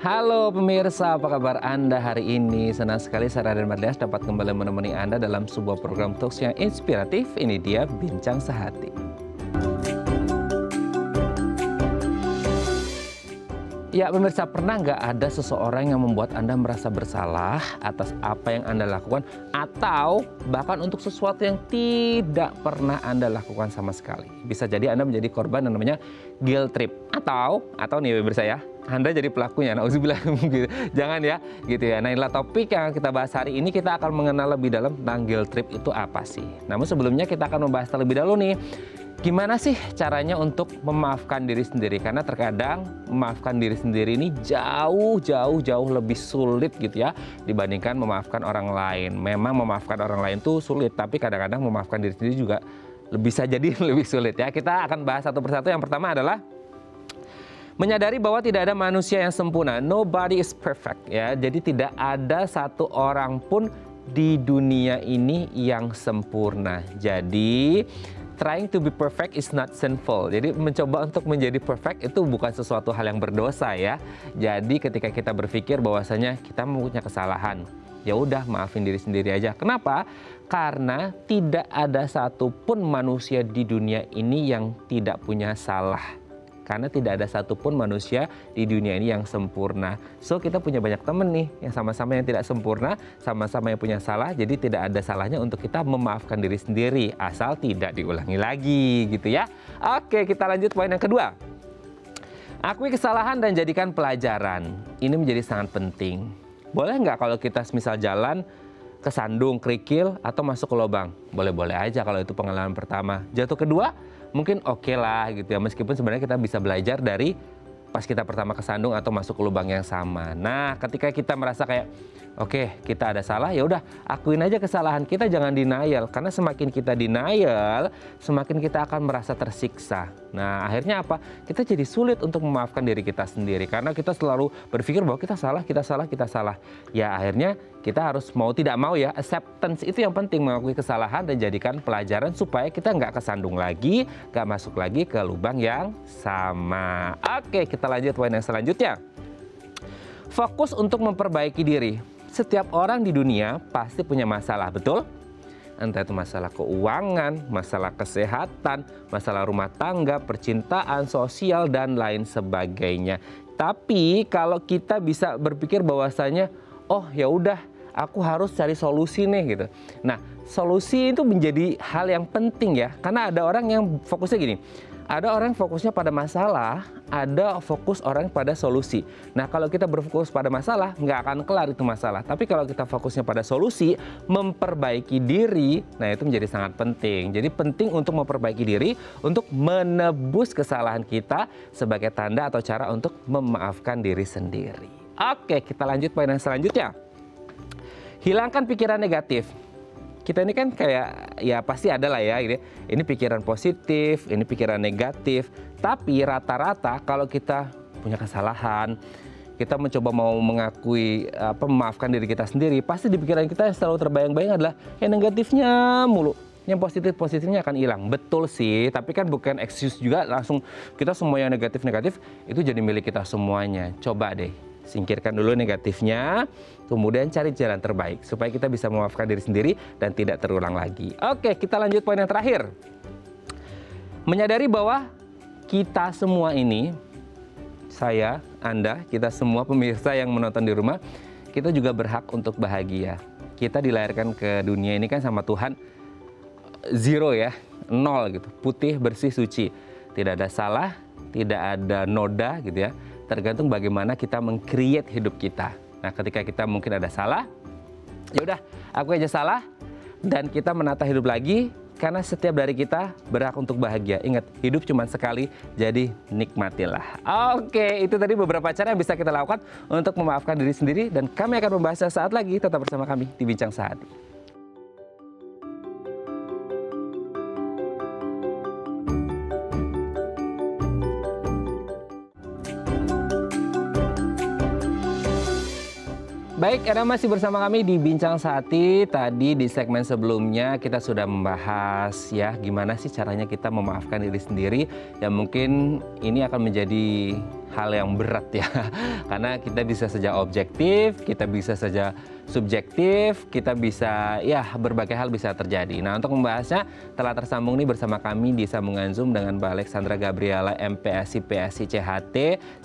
Halo pemirsa, apa kabar Anda hari ini? Senang sekali saya Raden Madlias dapat kembali menemani Anda dalam sebuah program talks yang inspiratif. Ini dia Bincang Sehati. Ya pemirsa, pernah nggak ada seseorang yang membuat Anda merasa bersalah atas apa yang Anda lakukan, atau bahkan untuk sesuatu yang tidak pernah Anda lakukan sama sekali? Bisa jadi Anda menjadi korban yang namanya guilt trip, atau nih pemirsa ya, Anda jadi pelakunya. Nauzubillah gitu. Jangan ya, gitu ya. Nah, inilah topik yang kita bahas hari ini. Kita akan mengenal lebih dalam tentang guilt trip itu apa sih. Namun sebelumnya kita akan membahas terlebih dahulu nih, gimana sih caranya untuk memaafkan diri sendiri? Karena terkadang memaafkan diri sendiri ini jauh lebih sulit gitu ya dibandingkan memaafkan orang lain. Memang memaafkan orang lain tuh sulit, tapi kadang-kadang memaafkan diri sendiri juga bisa jadi lebih sulit ya. Kita akan bahas satu persatu. Yang pertama adalah menyadari bahwa tidak ada manusia yang sempurna. Nobody is perfect ya. Jadi tidak ada satu orang pun di dunia ini yang sempurna. Jadi trying to be perfect is not sinful. Jadi mencoba untuk menjadi perfect itu bukan sesuatu hal yang berdosa ya. Jadi ketika kita berpikir bahwasanya kita mempunyai kesalahan, ya udah maafin diri sendiri aja. Kenapa? Karena tidak ada satupun manusia di dunia ini yang tidak punya salah. Karena tidak ada satupun manusia di dunia ini yang sempurna. So kita punya banyak temen nih yang sama-sama yang tidak sempurna, sama-sama yang punya salah. Jadi tidak ada salahnya untuk kita memaafkan diri sendiri, asal tidak diulangi lagi gitu ya. Oke, kita lanjut poin yang kedua. Akui kesalahan dan jadikan pelajaran. Ini menjadi sangat penting. Boleh nggak kalau kita misal jalan kesandung, kerikil, atau masuk ke lubang? Boleh-boleh aja kalau itu pengalaman pertama. Jatuh kedua, mungkin oke lah gitu ya. Meskipun sebenarnya kita bisa belajar dari pas kita pertama kesandung atau masuk ke lubang yang sama. Nah, ketika kita merasa kayak oke, kita ada salah, ya udah akuin aja kesalahan kita, jangan denial. Karena semakin kita denial, semakin kita akan merasa tersiksa. Nah, akhirnya apa? Kita jadi sulit untuk memaafkan diri kita sendiri. Karena kita selalu berpikir bahwa kita salah. Ya akhirnya kita harus mau tidak mau ya, acceptance itu yang penting, mengakui kesalahan dan jadikan pelajaran supaya kita nggak kesandung lagi, nggak masuk lagi ke lubang yang sama. Oke, kita lanjut poin yang selanjutnya. Fokus untuk memperbaiki diri. Setiap orang di dunia pasti punya masalah, betul? Entah itu masalah keuangan, masalah kesehatan, masalah rumah tangga, percintaan, sosial, dan lain sebagainya. Tapi kalau kita bisa berpikir bahwasanya, oh ya udah, aku harus cari solusi nih gitu. Nah, solusi itu menjadi hal yang penting ya. Karena ada orang yang fokusnya gini. Ada orang fokusnya pada masalah, ada fokus orang pada solusi. Nah, kalau kita berfokus pada masalah, nggak akan kelar itu masalah. Tapi kalau kita fokusnya pada solusi, memperbaiki diri, nah itu menjadi sangat penting. Jadi penting untuk memperbaiki diri, untuk menebus kesalahan kita sebagai tanda atau cara untuk memaafkan diri sendiri. Oke, kita lanjut poin yang selanjutnya. Hilangkan pikiran negatif. Kita ini kan kayak ya pasti ada lah ya, ini pikiran positif, ini pikiran negatif. Tapi rata-rata kalau kita punya kesalahan, kita mencoba mau mengakui memaafkan diri kita sendiri, pasti di pikiran kita yang selalu terbayang-bayang adalah yang negatifnya mulu. Yang positifnya akan hilang. Betul sih, tapi kan bukan excuse juga langsung kita semua yang negatif-negatif itu jadi milik kita semuanya. Coba deh, singkirkan dulu negatifnya, kemudian cari jalan terbaik supaya kita bisa memaafkan diri sendiri dan tidak terulang lagi. Oke, kita lanjut poin yang terakhir. Menyadari bahwa kita semua ini, saya, Anda, kita semua pemirsa yang menonton di rumah, kita juga berhak untuk bahagia. Kita dilahirkan ke dunia ini kan sama Tuhan zero ya, nol gitu, putih, bersih, suci. Tidak ada salah, tidak ada noda gitu ya. Tergantung bagaimana kita meng-create hidup kita. Nah, ketika kita mungkin ada salah, ya udah, aku aja salah dan kita menata hidup lagi karena setiap dari kita berhak untuk bahagia. Ingat, hidup cuma sekali, jadi nikmatilah. Oke, itu tadi beberapa cara yang bisa kita lakukan untuk memaafkan diri sendiri dan kami akan membahasnya saat lagi. Tetap bersama kami di Bincang Sehati. Baik, Anda masih bersama kami di Bincang Sehati. Tadi di segmen sebelumnya kita sudah membahas ya gimana sih caranya kita memaafkan diri sendiri. Ya mungkin ini akan menjadi hal yang berat ya. Karena kita bisa saja objektif, kita bisa saja subjektif, kita bisa ya berbagai hal bisa terjadi. Nah, untuk membahasnya telah tersambung nih bersama kami di sambungan Zoom dengan Mbak Alexandra Gabriela MPSI PSI CHT,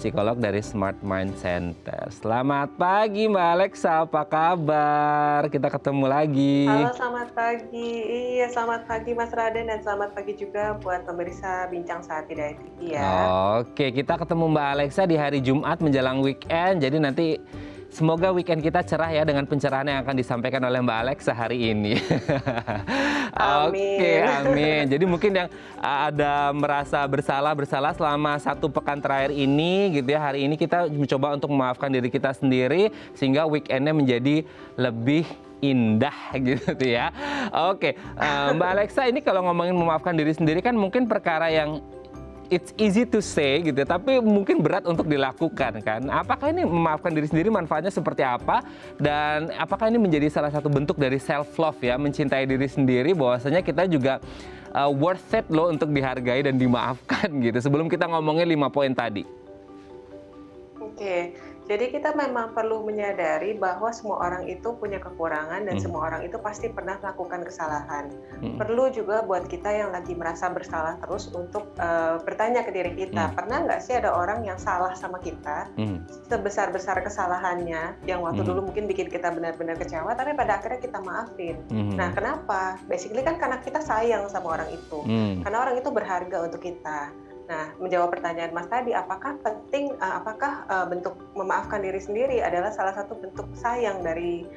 psikolog dari Smart Mind Center. Selamat pagi Mbak Alexa, apa kabar? Kita ketemu lagi. Halo, selamat pagi. Iya, selamat pagi Mas Raden dan selamat pagi juga buat pemirsa Bincang Saat Hidayah TV ya. Oke, kita ketemu Mbak Alexa di hari Jumat menjelang weekend. Jadi nanti semoga weekend kita cerah ya dengan pencerahan yang akan disampaikan oleh Mbak Alexa hari ini. Amin. Oke, amin. Jadi mungkin yang ada merasa bersalah selama 1 pekan terakhir ini gitu ya. Hari ini kita mencoba untuk memaafkan diri kita sendiri sehingga weekendnya menjadi lebih indah gitu ya. Oke, Mbak Alexa, ini kalau ngomongin memaafkan diri sendiri kan mungkin perkara yang it's easy to say gitu, tapi mungkin berat untuk dilakukan kan. Apakah ini memaafkan diri sendiri manfaatnya seperti apa? Dan apakah ini menjadi salah satu bentuk dari self love ya, mencintai diri sendiri, bahwasanya kita juga worth it loh untuk dihargai dan dimaafkan gitu. Sebelum kita ngomongin 5 poin tadi. Oke, jadi kita memang perlu menyadari bahwa semua orang itu punya kekurangan dan semua orang itu pasti pernah melakukan kesalahan. Perlu juga buat kita yang lagi merasa bersalah terus untuk bertanya ke diri kita, pernah nggak sih ada orang yang salah sama kita, sebesar-besar kesalahannya, yang waktu dulu mungkin bikin kita benar-benar kecewa, tapi pada akhirnya kita maafin. Nah, kenapa? Basically kan karena kita sayang sama orang itu, karena orang itu berharga untuk kita. Nah, menjawab pertanyaan Mas tadi, apakah penting, bentuk memaafkan diri sendiri adalah salah satu bentuk sayang dari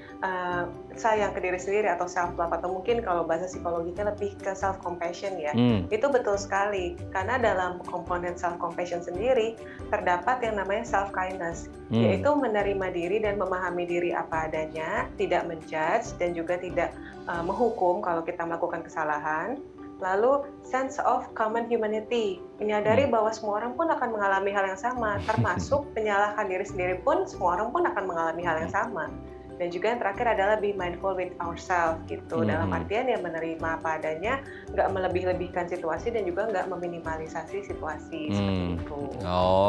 sayang ke diri sendiri atau self love, atau mungkin kalau bahasa psikologinya lebih ke self compassion ya. Itu betul sekali, karena dalam komponen self compassion sendiri terdapat yang namanya self kindness, yaitu menerima diri dan memahami diri apa adanya, tidak menjudge dan juga tidak menghukum kalau kita melakukan kesalahan. Lalu sense of common humanity, menyadari bahwa semua orang pun akan mengalami hal yang sama, termasuk menyalahkan diri sendiri pun semua orang pun akan mengalami hal yang sama. Dan juga yang terakhir adalah be mindful with ourselves gitu, dalam artian ya menerima apa adanya, nggak melebih-lebihkan situasi dan juga nggak meminimalisasi situasi seperti itu.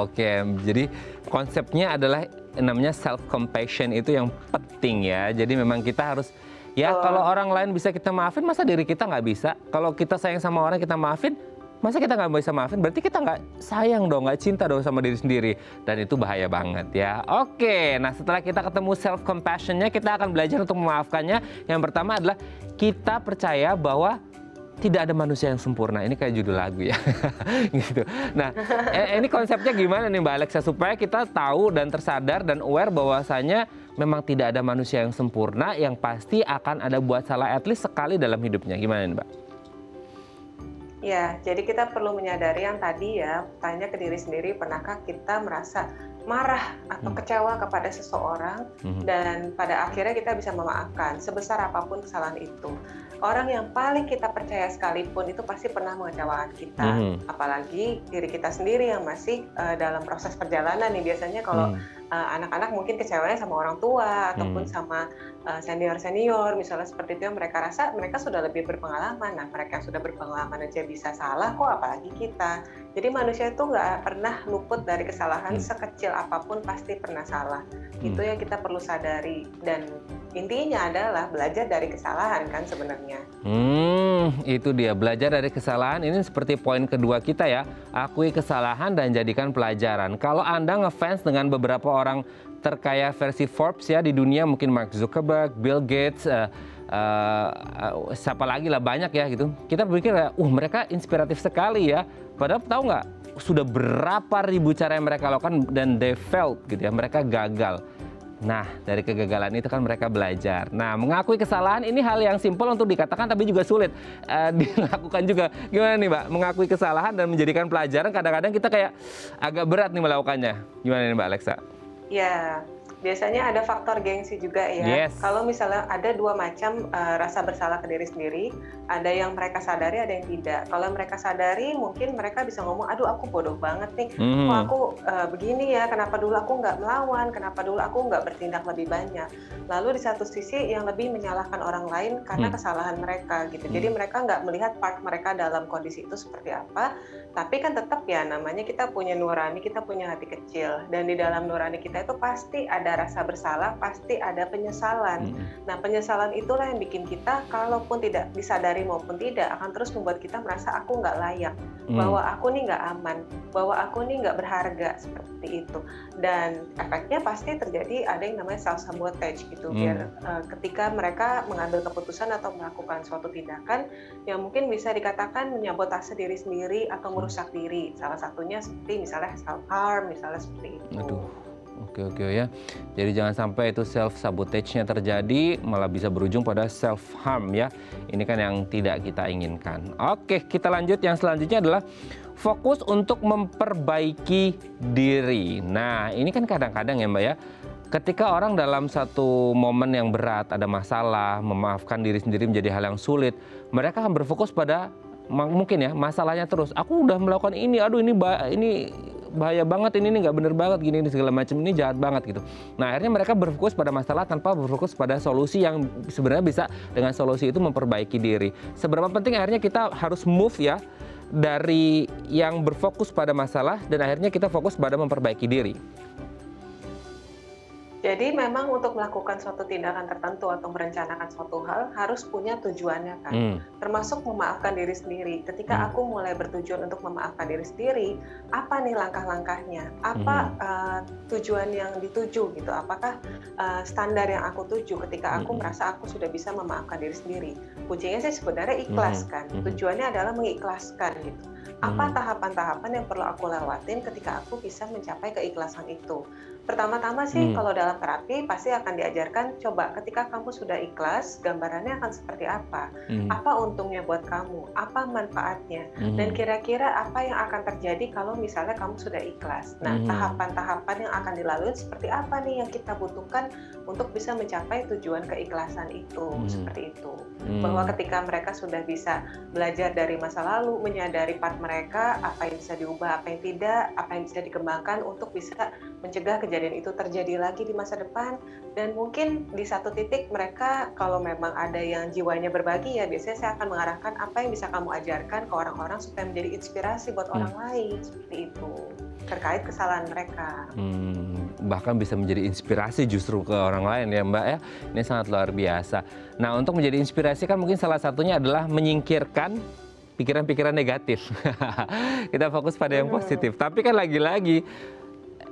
Oke, jadi konsepnya adalah namanya self compassion, itu yang penting ya. Jadi memang kita harus ya, kalau orang lain bisa kita maafin, masa diri kita nggak bisa? Kalau kita sayang sama orang kita maafin, masa kita nggak bisa maafin? Berarti kita nggak sayang dong, nggak cinta dong sama diri sendiri. Dan itu bahaya banget ya. Oke, nah setelah kita ketemu self-compassion-nya, kita akan belajar untuk memaafkannya. Yang pertama adalah kita percaya bahwa tidak ada manusia yang sempurna. Ini kayak judul lagu ya. Gitu. Nah, ini konsepnya gimana nih Mbak Alexa, supaya kita tahu dan tersadar dan aware bahwasanya memang tidak ada manusia yang sempurna, yang pasti akan ada buat salah at least sekali dalam hidupnya. Gimana nih Mbak? Ya, jadi kita perlu menyadari yang tadi ya, tanya ke diri sendiri, pernahkah kita merasa marah atau kecewa kepada seseorang dan pada akhirnya kita bisa memaafkan sebesar apapun kesalahan itu. Orang yang paling kita percaya sekalipun itu pasti pernah mengecewakan kita, apalagi diri kita sendiri yang masih dalam proses perjalanan nih. Biasanya kalau anak-anak mungkin kecewanya sama orang tua ataupun sama senior-senior misalnya seperti itu, yang mereka rasa mereka sudah lebih berpengalaman. Nah, mereka yang sudah berpengalaman aja bisa salah, kok apalagi kita. Jadi manusia itu nggak pernah luput dari kesalahan, sekecil apapun pasti pernah salah. Itu yang kita perlu sadari, dan intinya adalah belajar dari kesalahan kan sebenarnya. Itu dia, belajar dari kesalahan. Ini seperti poin kedua kita ya, akui kesalahan dan jadikan pelajaran. Kalau Anda ngefans dengan beberapa orang terkaya versi Forbes ya di dunia, mungkin Mark Zuckerberg, Bill Gates, siapa lagi lah, banyak ya gitu. Kita berpikir mereka inspiratif sekali ya. Padahal tahu nggak, sudah berapa ribu cara yang mereka lakukan dan they failed gitu ya, mereka gagal. Nah, dari kegagalan itu kan mereka belajar. Nah, mengakui kesalahan ini hal yang simpel untuk dikatakan tapi juga sulit dilakukan juga. Gimana nih Mbak, mengakui kesalahan dan menjadikan pelajaran, kadang-kadang kita kayak agak berat nih melakukannya. Gimana nih Mbak Alexa? Ya, Biasanya ada faktor gengsi juga ya. Yes. Kalau misalnya ada dua macam rasa bersalah ke diri sendiri, ada yang mereka sadari, ada yang tidak. Kalau mereka sadari, mungkin mereka bisa ngomong, aduh aku bodoh banget nih, kok aku begini ya, kenapa dulu aku nggak melawan, kenapa dulu aku nggak bertindak lebih banyak. Lalu di satu sisi yang lebih menyalahkan orang lain karena kesalahan mereka gitu. Jadi mereka nggak melihat part mereka dalam kondisi itu seperti apa, tapi kan tetap ya namanya kita punya nurani, kita punya hati kecil, dan di dalam nurani kita itu pasti ada rasa bersalah, pasti ada penyesalan. Nah, penyesalan itulah yang bikin kita, kalaupun tidak disadari maupun tidak, akan terus membuat kita merasa aku nggak layak, bahwa aku nih nggak aman, bahwa aku nih nggak berharga, seperti itu. Dan efeknya pasti terjadi ada yang namanya self-sabotage gitu, biar ketika mereka mengambil keputusan atau melakukan suatu tindakan yang mungkin bisa dikatakan menyabotase diri sendiri atau merusak diri. Salah satunya seperti misalnya self-harm, misalnya seperti itu. Aduh. Oke ya. Jadi jangan sampai itu self sabotage-nya terjadi malah bisa berujung pada self harm ya. Ini kan yang tidak kita inginkan. Oke, kita lanjut. Yang selanjutnya adalah fokus untuk memperbaiki diri. Nah, ini kan kadang-kadang ya Mbak ya, ketika orang dalam satu momen yang berat, ada masalah, memaafkan diri sendiri menjadi hal yang sulit, mereka akan berfokus pada mungkin ya masalahnya terus. Aku udah melakukan ini, aduh ini bahaya banget, ini nggak bener banget, gini segala macam, ini jahat banget gitu. Nah, akhirnya mereka berfokus pada masalah tanpa berfokus pada solusi yang sebenarnya bisa dengan solusi itu memperbaiki diri. Seberapa penting akhirnya kita harus move ya dari yang berfokus pada masalah dan akhirnya kita fokus pada memperbaiki diri. Jadi memang untuk melakukan suatu tindakan tertentu atau merencanakan suatu hal harus punya tujuannya kan. Termasuk memaafkan diri sendiri. Ketika aku mulai bertujuan untuk memaafkan diri sendiri, apa nih langkah-langkahnya? Apa tujuan yang dituju gitu? Apakah standar yang aku tuju ketika aku merasa aku sudah bisa memaafkan diri sendiri? Kuncinya sih sebenarnya ikhlas kan. Tujuannya adalah mengikhlaskan gitu. Apa tahapan-tahapan yang perlu aku lewatin ketika aku bisa mencapai keikhlasan itu? Pertama-tama sih kalau dalam terapi pasti akan diajarkan, coba ketika kamu sudah ikhlas, gambarannya akan seperti apa? Apa untungnya buat kamu? Apa manfaatnya? Dan kira-kira apa yang akan terjadi kalau misalnya kamu sudah ikhlas? Nah, tahapan-tahapan yang akan dilalui seperti apa nih yang kita butuhkan untuk bisa mencapai tujuan keikhlasan itu? Seperti itu. Bahwa ketika mereka sudah bisa belajar dari masa lalu, menyadari part mereka, apa yang bisa diubah, apa yang tidak, apa yang bisa dikembangkan untuk bisa mencegah kejadian itu terjadi lagi di masa depan. Dan mungkin di satu titik mereka, kalau memang ada yang jiwanya berbagi ya, biasanya saya akan mengarahkan apa yang bisa kamu ajarkan ke orang-orang supaya menjadi inspirasi buat orang lain, seperti itu, terkait kesalahan mereka. Bahkan bisa menjadi inspirasi justru ke orang lain ya Mbak ya. Ini sangat luar biasa. Nah, untuk menjadi inspirasi kan mungkin salah satunya adalah menyingkirkan pikiran-pikiran negatif. Kita fokus pada yang positif. Tapi kan lagi-lagi,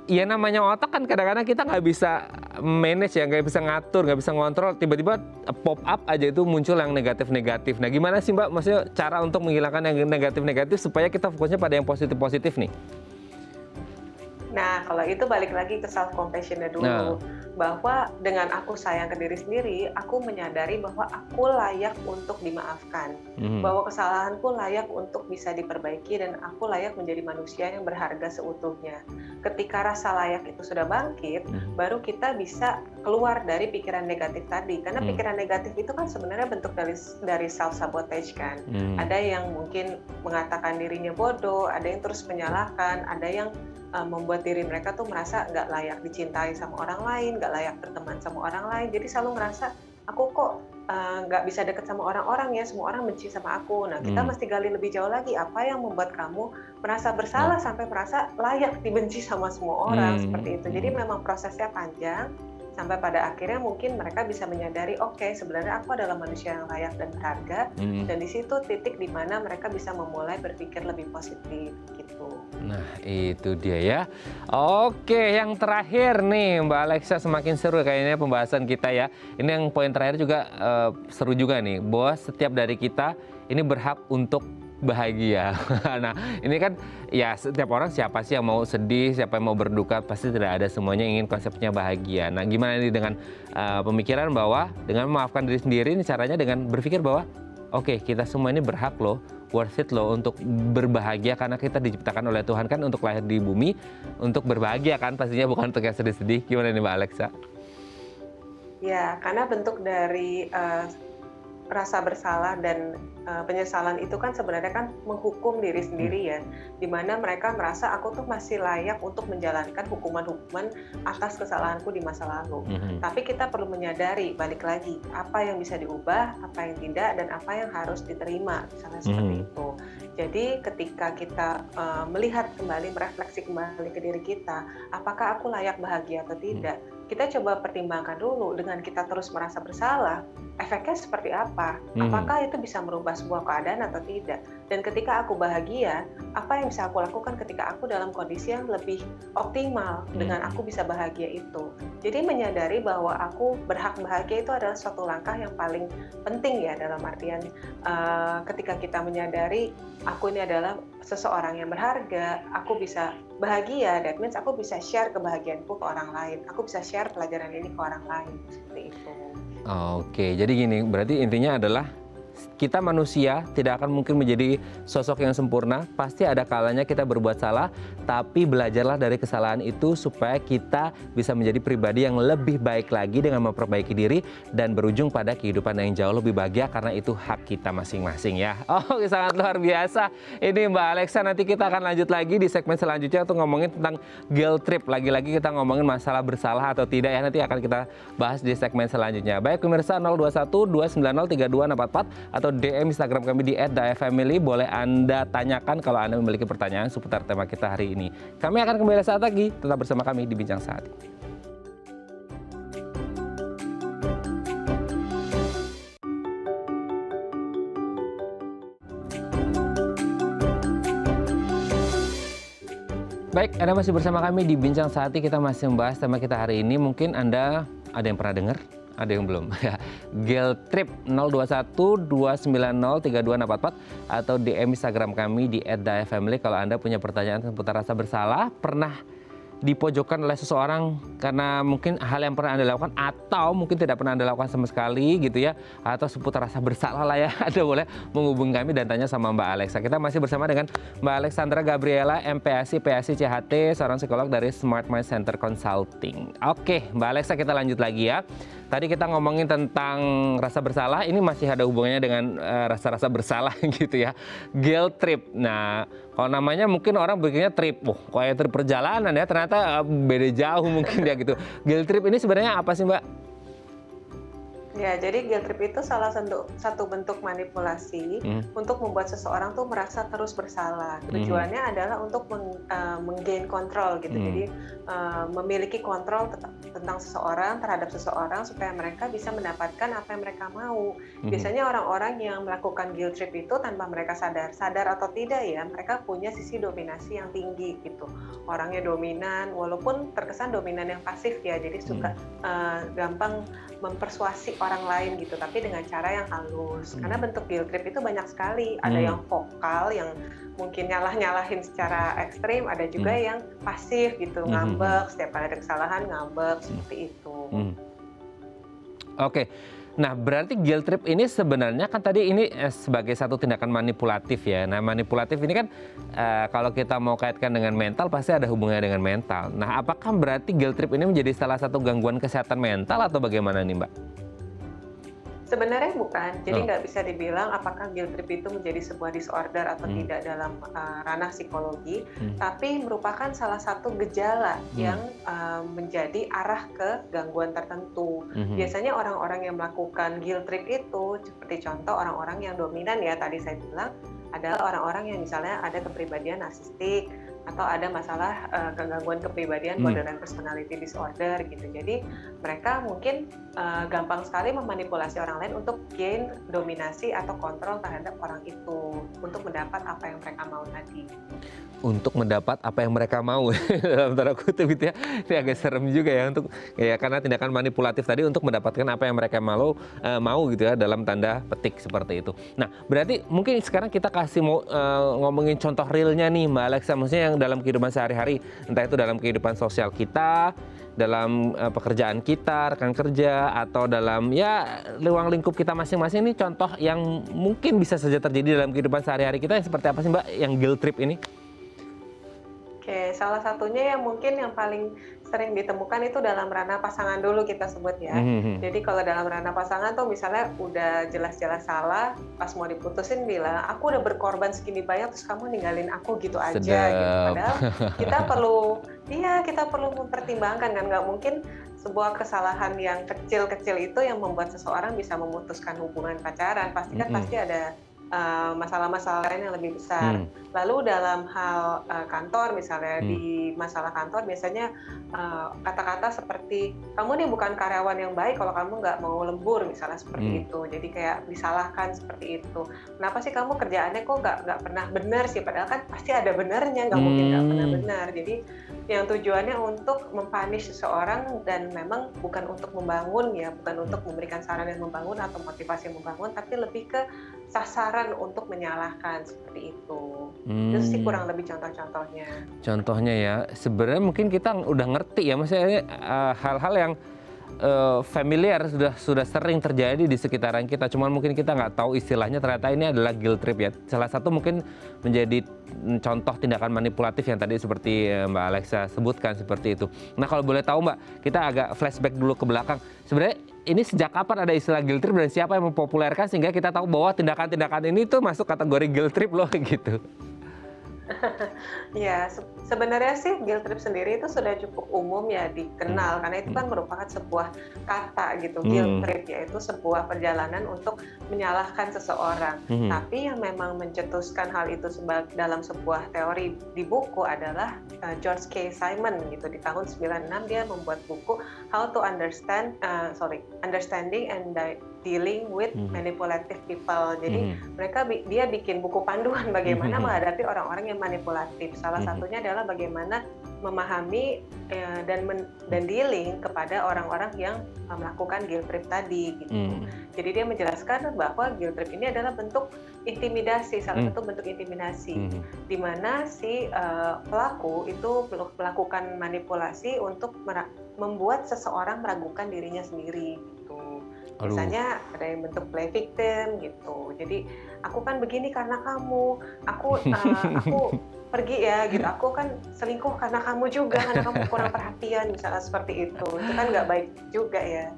ya namanya otak kan kadang-kadang kita nggak bisa manage ya, nggak bisa ngatur, nggak bisa ngontrol. Tiba-tiba pop up aja itu muncul yang negatif-negatif. Nah, gimana sih Mbak? Maksudnya cara untuk menghilangkan yang negatif-negatif supaya kita fokusnya pada yang positif-positif nih? Nah, kalau itu balik lagi ke self-compassion-nya dulu. Bahwa dengan aku sayang ke diri sendiri, aku menyadari bahwa aku layak untuk dimaafkan. Bahwa kesalahanku layak untuk bisa diperbaiki dan aku layak menjadi manusia yang berharga seutuhnya. Ketika rasa layak itu sudah bangkit, baru kita bisa keluar dari pikiran negatif tadi. Karena pikiran negatif itu kan sebenarnya bentuk dari self-sabotage kan. Ada yang mungkin mengatakan dirinya bodoh, ada yang terus menyalahkan, ada yang membuat diri mereka tuh merasa nggak layak dicintai sama orang lain, nggak layak berteman sama orang lain. Jadi selalu ngerasa aku kok nggak bisa deket sama orang-orang ya, semua orang benci sama aku. Nah, kita mesti gali lebih jauh lagi, apa yang membuat kamu merasa bersalah sampai merasa layak dibenci sama semua orang, seperti itu. Jadi memang prosesnya panjang, sampai pada akhirnya mungkin mereka bisa menyadari, oke, sebenarnya aku adalah manusia yang layak dan berharga, dan di situ titik di mana mereka bisa memulai berpikir lebih positif gitu. Nah, itu dia ya. Oke, yang terakhir nih Mbak Alexa, semakin seru kayaknya pembahasan kita ya. Ini yang poin terakhir juga seru juga nih, bahwa setiap dari kita ini berhak untuk bahagia. Nah, ini kan ya setiap orang, siapa sih yang mau sedih, siapa yang mau berduka, pasti tidak ada, semuanya ingin konsepnya bahagia. Nah, gimana nih dengan pemikiran bahwa dengan memaafkan diri sendiri, ini caranya dengan berpikir bahwa oke, kita semua ini berhak loh, worth it loh untuk berbahagia karena kita diciptakan oleh Tuhan kan untuk lahir di bumi, untuk berbahagia kan pastinya, bukan untuk yang sedih-sedih. Gimana nih Mbak Alexa? Ya, karena bentuk dari rasa bersalah dan penyesalan itu kan sebenarnya kan menghukum diri sendiri ya, di mana mereka merasa aku tuh masih layak untuk menjalankan hukuman-hukuman atas kesalahanku di masa lalu. Tapi kita perlu menyadari, balik lagi, apa yang bisa diubah, apa yang tidak, dan apa yang harus diterima, misalnya seperti itu. Jadi ketika kita melihat kembali, merefleksi kembali ke diri kita, apakah aku layak bahagia atau tidak? Kita coba pertimbangkan dulu, dengan kita terus merasa bersalah, efeknya seperti apa? Apakah itu bisa merubah sebuah keadaan atau tidak? Dan ketika aku bahagia, apa yang bisa aku lakukan ketika aku dalam kondisi yang lebih optimal dengan aku bisa bahagia itu? Jadi menyadari bahwa aku berhak bahagia itu adalah suatu langkah yang paling penting ya, dalam artian ketika kita menyadari aku ini adalah seseorang yang berharga, aku bisa bahagia, that means aku bisa share kebahagiaanku ke orang lain, aku bisa share pelajaran ini ke orang lain, seperti itu. Oke, jadi gini, berarti intinya adalah kita manusia tidak akan mungkin menjadi sosok yang sempurna. Pasti ada kalanya kita berbuat salah, tapi belajarlah dari kesalahan itu supaya kita bisa menjadi pribadi yang lebih baik lagi dengan memperbaiki diri dan berujung pada kehidupan yang jauh lebih bahagia karena itu hak kita masing-masing ya. Oh, sangat luar biasa. Ini Mbak Alexa, nanti kita akan lanjut lagi di segmen selanjutnya untuk ngomongin tentang guilt trip. Lagi-lagi kita ngomongin masalah bersalah atau tidak ya, nanti akan kita bahas di segmen selanjutnya. Baik pemirsa, 021 290 3244 atau DM Instagram kami di @dafamily. Boleh Anda tanyakan kalau Anda memiliki pertanyaan seputar tema kita hari ini. Kami akan kembali saat lagi, tetap bersama kami di Bincang Saat. Baik, Anda masih bersama kami di Bincang Saat. Kita masih membahas tema kita hari ini. Mungkin Anda ada yang pernah dengar, ada yang belum. Guilt trip 021 290 3244 atau DM Instagram kami di @dafamily kalau Anda punya pertanyaan seputar rasa bersalah, pernah dipojokkan oleh seseorang karena mungkin hal yang pernah Anda lakukan atau mungkin tidak pernah Anda lakukan sama sekali gitu ya, atau seputar rasa bersalah lah ya. Anda boleh menghubungi kami dan tanya sama Mbak Alexa. Kita masih bersama dengan Mbak Alexandra Gabriela, MPASI, PASI CHT, seorang psikolog dari Smart Mind Center Consulting. Oke, Mbak Alexa, kita lanjut lagi ya. Tadi kita ngomongin tentang rasa bersalah, ini masih ada hubungannya dengan rasa-rasa bersalah gitu ya. Guilt trip. Nah, kalau namanya mungkin orang berpikirnya trip, kayak trip perjalanan ya, ternyata beda jauh mungkin ya gitu. Guilt trip ini sebenarnya apa sih Mbak? Ya, jadi guilt trip itu salah satu bentuk manipulasi untuk membuat seseorang tuh merasa terus bersalah. Tujuannya adalah untuk menggain kontrol gitu. Jadi memiliki kontrol tentang seseorang, terhadap seseorang supaya mereka bisa mendapatkan apa yang mereka mau. Biasanya orang-orang yang melakukan guilt trip itu tanpa mereka sadar atau tidak ya, mereka punya sisi dominasi yang tinggi gitu. Orangnya dominan, walaupun terkesan dominan yang pasif ya, jadi suka gampang mempersuasi orang lain gitu, tapi dengan cara yang halus. Karena bentuk guilt trip itu banyak sekali. Ada yang vokal, yang mungkin nyalahin secara ekstrim, ada juga yang pasif gitu, ngambek, setiap kali ada kesalahan ngambek, seperti itu. Oke. Nah, berarti guilt trip ini sebenarnya kan tadi ini sebagai satu tindakan manipulatif ya. Nah, manipulatif ini kan kalau kita mau kaitkan dengan mental pasti ada hubungannya dengan mental. Nah, apakah berarti guilt trip ini menjadi salah satu gangguan kesehatan mental atau bagaimana nih Mbak? Sebenarnya bukan, jadi nggak bisa dibilang apakah guilt trip itu menjadi sebuah disorder atau tidak dalam ranah psikologi, tapi merupakan salah satu gejala yang menjadi arah ke gangguan tertentu. Biasanya orang-orang yang melakukan guilt trip itu, seperti contoh orang-orang yang dominan ya, tadi saya bilang, adalah orang-orang yang misalnya ada kepribadian narsistik, atau ada masalah kegangguan kepribadian borderline personality disorder gitu. Jadi mereka mungkin gampang sekali memanipulasi orang lain untuk gain dominasi atau kontrol terhadap orang itu untuk mendapat apa yang mereka mau tadi. Untuk mendapat apa yang mereka mau dalam tanda kutip gitu ya. Ini agak serem juga ya untuk ya karena tindakan manipulatif tadi untuk mendapatkan apa yang mereka mau gitu ya, dalam tanda petik seperti itu. Nah, berarti mungkin sekarang kita kasih ngomongin contoh realnya nih Mbak Alexa, maksudnya yang yang dalam kehidupan sehari-hari, entah itu dalam kehidupan sosial kita, dalam pekerjaan kita, rekan kerja, atau dalam ya ruang lingkup kita masing-masing. Ini contoh yang mungkin bisa saja terjadi dalam kehidupan sehari-hari kita yang seperti apa sih Mbak, yang guilt trip ini? Oke, salah satunya yang mungkin yang paling sering ditemukan itu dalam ranah pasangan dulu kita sebut ya. Jadi kalau dalam ranah pasangan tuh misalnya udah jelas-jelas salah, pas mau diputusin bilang, aku udah berkorban segini banyak terus kamu ninggalin aku gitu aja. Gitu. Padahal kita perlu mempertimbangkan kan, nggak mungkin sebuah kesalahan yang kecil-kecil itu yang membuat seseorang bisa memutuskan hubungan pacaran. Pasti ada masalah-masalah lain yang lebih besar. Lalu dalam hal kantor misalnya, di masalah kantor biasanya kata-kata seperti kamu nih bukan karyawan yang baik kalau kamu nggak mau lembur misalnya seperti itu. Jadi kayak disalahkan seperti itu. Kenapa sih kamu kerjaannya kok nggak pernah benar sih? Padahal kan pasti ada benernya, nggak mungkin nggak pernah benar. Jadi yang tujuannya untuk mempunish seseorang dan memang bukan untuk membangun ya, bukan untuk memberikan saran yang membangun atau motivasi yang membangun, tapi lebih ke sasaran untuk menyalahkan seperti itu. Itu sih kurang lebih contoh-contohnya. Contohnya ya, sebenarnya mungkin kita udah ngerti ya, maksudnya hal-hal yang familiar sudah sering terjadi di sekitaran kita. Cuman mungkin kita nggak tahu istilahnya, ternyata ini adalah guilt trip ya. Salah satu mungkin menjadi contoh tindakan manipulatif yang tadi seperti Mbak Alexa sebutkan seperti itu. Nah kalau boleh tahu Mbak, kita agak flashback dulu ke belakang. Sebenarnya ini sejak kapan ada istilah guilt trip dan siapa yang mempopulerkan sehingga kita tahu bahwa tindakan-tindakan ini tuh masuk kategori guilt trip loh gitu. Ya, sebenarnya sih guilt trip sendiri itu sudah cukup umum ya dikenal, karena itu kan merupakan sebuah kata gitu, guilt trip, yaitu sebuah perjalanan untuk menyalahkan seseorang. Tapi yang memang mencetuskan hal itu dalam sebuah teori di buku adalah George K. Simon gitu. Di tahun 96 dia membuat buku How to Understanding and Dealing with Manipulative People. Jadi dia bikin buku panduan bagaimana menghadapi orang-orang yang manipulatif. Salah satunya adalah bagaimana memahami dan dealing kepada orang-orang yang melakukan guilt trip tadi gitu. Jadi dia menjelaskan bahwa guilt trip ini adalah bentuk intimidasi, salah satu bentuk intimidasi, di mana si pelaku itu melakukan manipulasi untuk membuat seseorang meragukan dirinya sendiri gitu. Misalnya ada yang bentuk play victim gitu. Jadi aku kan begini karena kamu, aku pergi ya gitu, aku kan selingkuh karena kamu juga, karena kamu kurang perhatian misalnya seperti itu kan nggak baik juga ya.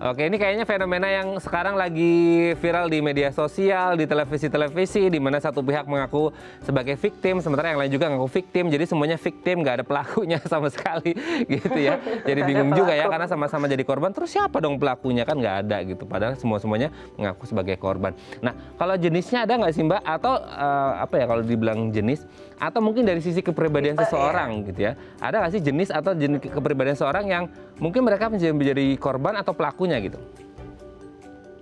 Oke, ini kayaknya fenomena yang sekarang lagi viral di media sosial, di televisi-televisi, di mana satu pihak mengaku sebagai victim, sementara yang lain juga ngaku victim, jadi semuanya victim, nggak ada pelakunya sama sekali gitu ya. Jadi bingung juga ya, karena sama-sama jadi korban, terus siapa dong pelakunya, kan nggak ada gitu, padahal semuanya mengaku sebagai korban. Nah, kalau jenisnya ada nggak sih Mbak, atau apa ya kalau dibilang jenis, atau mungkin dari sisi kepribadian seseorang gitu ya, ada nggak sih jenis atau jenis kepribadian seseorang yang mungkin mereka menjadi korban atau pelakunya gitu?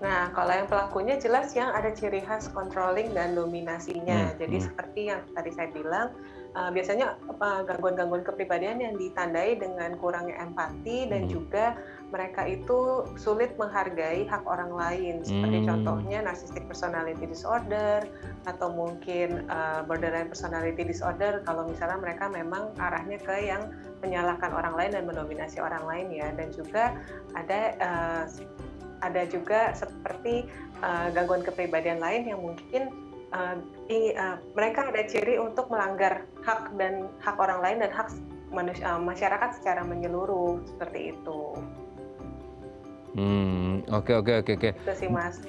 Nah, kalau yang pelakunya jelas yang ada ciri khas controlling dan dominasinya. Jadi seperti yang tadi saya bilang, biasanya gangguan-gangguan kepribadian yang ditandai dengan kurangnya empati dan juga mereka itu sulit menghargai hak orang lain. Seperti contohnya narcissistic personality disorder atau mungkin borderline personality disorder, kalau misalnya mereka memang arahnya ke yang menyalahkan orang lain dan mendominasi orang lain ya. Dan juga ada juga seperti gangguan kepribadian lain yang mungkin mereka ada ciri untuk melanggar hak orang lain dan hak masyarakat secara menyeluruh seperti itu. Oke. Itu sih Mas.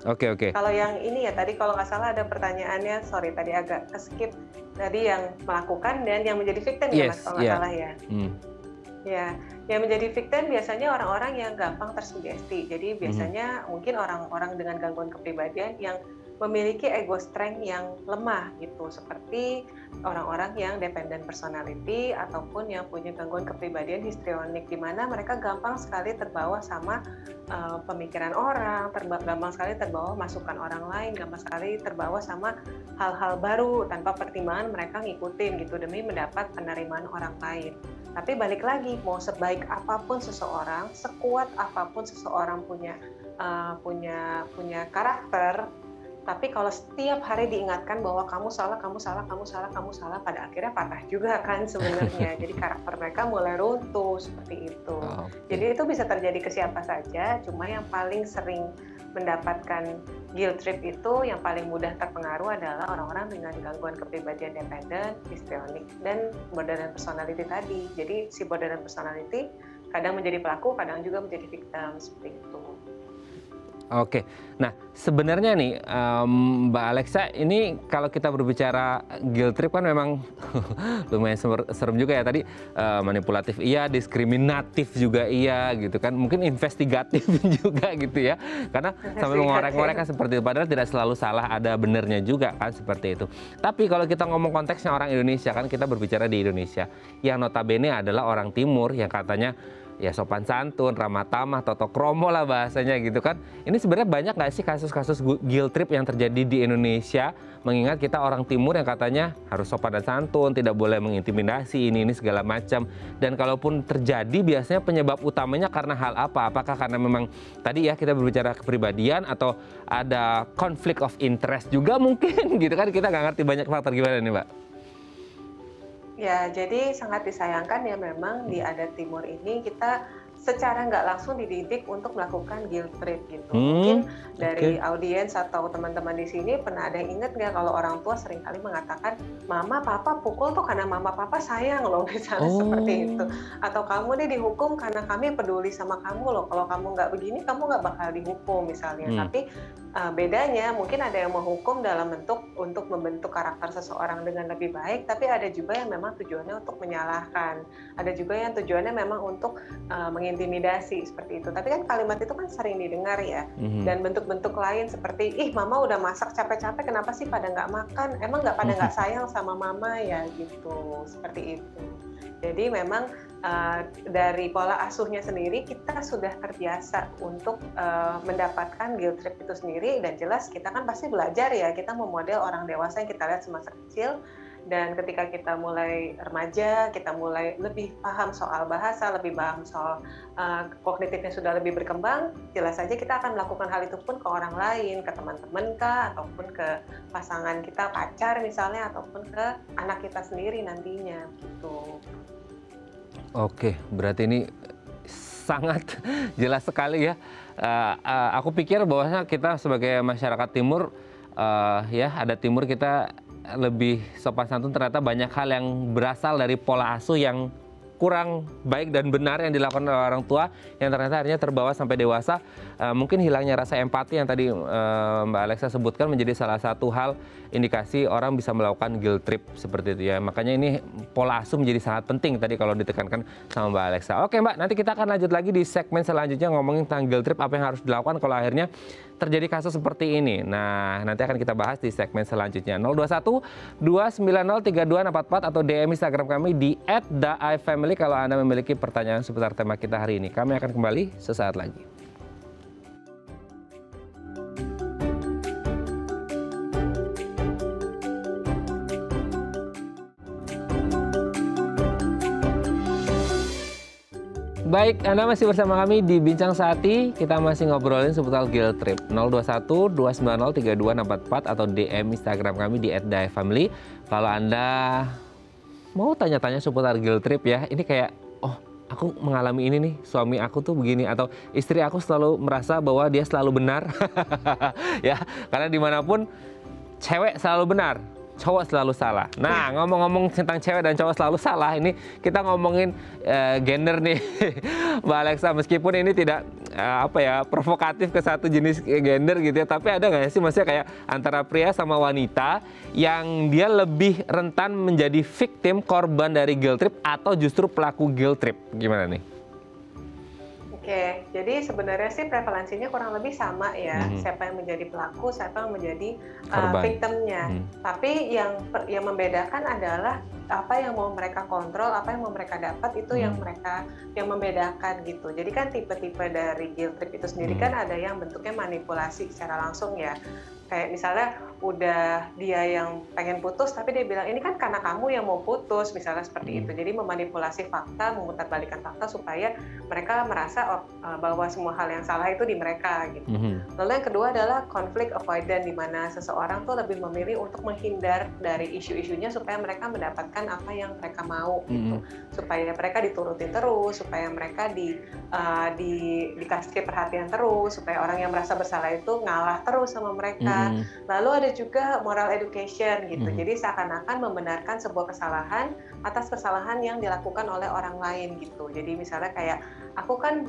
Oke. Kalau yang ini ya tadi kalau nggak salah ada pertanyaannya, sorry tadi agak skip. Tadi yang melakukan dan yang menjadi victim ya Mas kalau nggak salah ya. Ya, yang menjadi victim biasanya orang-orang yang gampang tersugesti. Jadi biasanya mungkin orang-orang dengan gangguan kepribadian yang memiliki ego strength yang lemah gitu, seperti orang-orang yang dependent personality ataupun yang punya gangguan kepribadian histrionik, di mana mereka gampang sekali terbawa sama pemikiran orang, gampang sekali terbawa masukan orang lain, gampang sekali terbawa sama hal-hal baru tanpa pertimbangan mereka ngikutin gitu demi mendapat penerimaan orang lain. Tapi balik lagi, mau sebaik apapun seseorang, sekuat apapun seseorang punya karakter, Tapi kalau setiap hari diingatkan bahwa kamu salah, kamu salah, kamu salah, kamu salah, pada akhirnya patah juga kan sebenarnya. Jadi karakter mereka mulai runtuh seperti itu. Jadi itu bisa terjadi ke siapa saja, cuma yang paling sering mendapatkan guilt trip itu yang paling mudah terpengaruh adalah orang-orang dengan gangguan kepribadian dependent, histrionik, dan borderline personality tadi. Jadi si borderline personality kadang menjadi pelaku, kadang juga menjadi victim seperti itu. Oke, nah sebenarnya nih Mbak Alexa, ini kalau kita berbicara guilt trip kan memang lumayan serem juga ya tadi, manipulatif iya, diskriminatif juga iya gitu kan, mungkin investigatif juga gitu ya, karena sampai mengorek-ngorek kan seperti itu, padahal tidak selalu salah, ada benernya juga kan seperti itu. Tapi kalau kita ngomong konteksnya orang Indonesia kan, kita berbicara di Indonesia, yang notabene adalah orang Timur yang katanya ya sopan santun, ramah tamah, toto kromo lah bahasanya gitu kan. Ini sebenarnya banyak nggak sih kasus-kasus guilt trip yang terjadi di Indonesia? Mengingat kita orang Timur yang katanya harus sopan dan santun, tidak boleh mengintimidasi, ini segala macam. Dan kalaupun terjadi biasanya penyebab utamanya karena hal apa? Apakah karena memang tadi ya kita berbicara kepribadian atau ada conflict of interest juga mungkin gitu kan? Kita nggak ngerti banyak faktor, gimana nih Mbak? Ya, jadi sangat disayangkan ya memang di adat Timur ini kita secara nggak langsung dididik untuk melakukan guilt trip gitu. Mungkin dari audiens atau teman-teman di sini pernah ada yang ingat nggak kalau orang tua seringkali mengatakan, mama papa pukul tuh karena mama papa sayang loh, misalnya seperti itu. Atau kamu nih dihukum karena kami peduli sama kamu loh, kalau kamu nggak begini kamu nggak bakal dihukum misalnya. Tapi bedanya mungkin ada yang menghukum dalam bentuk untuk membentuk karakter seseorang dengan lebih baik, tapi ada juga yang memang tujuannya untuk menyalahkan. Ada juga yang tujuannya memang untuk mengintimidasi seperti itu. Tapi kan kalimat itu kan sering didengar ya. Dan bentuk-bentuk lain seperti, ih mama udah masak capek-capek, kenapa sih pada nggak makan? Emang pada nggak sayang sama mama ya gitu. Seperti itu. Jadi memang dari pola asuhnya sendiri kita sudah terbiasa untuk mendapatkan guilt trip itu sendiri, dan jelas kita kan pasti belajar ya, kita memodel orang dewasa yang kita lihat semasa kecil. Dan ketika kita mulai remaja, kita mulai lebih paham soal bahasa, lebih paham soal kognitifnya sudah lebih berkembang, jelas saja kita akan melakukan hal itu pun ke orang lain, ke teman-teman kah, ataupun ke pasangan kita, pacar misalnya, ataupun ke anak kita sendiri nantinya gitu. Oke, berarti ini sangat jelas sekali ya. Aku pikir bahwasanya kita sebagai masyarakat Timur, ya ada Timur kita lebih sopan santun, ternyata banyak hal yang berasal dari pola asuh yang kurang baik dan benar yang dilakukan oleh orang tua, yang ternyata akhirnya terbawa sampai dewasa. Mungkin hilangnya rasa empati yang tadi Mbak Alexa sebutkan menjadi salah satu hal indikasi orang bisa melakukan guilt trip seperti itu ya. Makanya ini pola asuh menjadi sangat penting tadi kalau ditekankan sama Mbak Alexa. Oke Mbak, nanti kita akan lanjut lagi di segmen selanjutnya ngomongin tentang guilt trip, apa yang harus dilakukan kalau akhirnya terjadi kasus seperti ini. Nah, nanti akan kita bahas di segmen selanjutnya. 021-290-3244 atau DM Instagram kami di @daifamily kalau Anda memiliki pertanyaan seputar tema kita hari ini. Kami akan kembali sesaat lagi. Baik, Anda masih bersama kami di Bincang Sehati. Kita masih ngobrolin seputar guilt trip. 021-290-3244 atau DM Instagram kami di @daifamily. Kalau Anda mau tanya-tanya seputar guilt trip ya, ini kayak, oh aku mengalami ini nih, suami aku tuh begini, atau istri aku selalu merasa bahwa dia selalu benar. Ya, karena dimanapun cewek selalu benar, cowok selalu salah. Nah, ngomong-ngomong tentang cewek dan cowok selalu salah, ini kita ngomongin gender nih, Mbak Alexa. Meskipun ini tidak provokatif ke satu jenis gender gitu ya, tapi ada nggak sih maksudnya kayak antara pria sama wanita yang dia lebih rentan menjadi victim, korban dari guilt trip, atau justru pelaku guilt trip? Gimana nih? Oke, jadi sebenarnya sih prevalensinya kurang lebih sama ya, siapa yang menjadi pelaku, siapa yang menjadi victimnya. Tapi yang membedakan adalah apa yang mau mereka kontrol, apa yang mau mereka dapat itu yang mereka yang membedakan gitu. Jadi kan tipe-tipe dari guilt trip itu sendiri kan ada yang bentuknya manipulasi secara langsung ya. Kayak misalnya udah dia yang pengen putus tapi dia bilang ini kan karena kamu yang mau putus, misalnya seperti itu. Jadi memanipulasi fakta, memutarbalikkan fakta supaya mereka merasa bahwa semua hal yang salah itu di mereka gitu. Lalu yang kedua adalah conflict avoidance, di mana seseorang tuh lebih memilih untuk menghindar dari isu-isunya supaya mereka mendapatkan apa yang mereka mau gitu. Supaya mereka diturutin terus, supaya mereka dikasih perhatian terus, supaya orang yang merasa bersalah itu ngalah terus sama mereka. Lalu ada juga moral education gitu. Jadi seakan-akan membenarkan sebuah kesalahan atas kesalahan yang dilakukan oleh orang lain gitu. Jadi misalnya kayak aku kan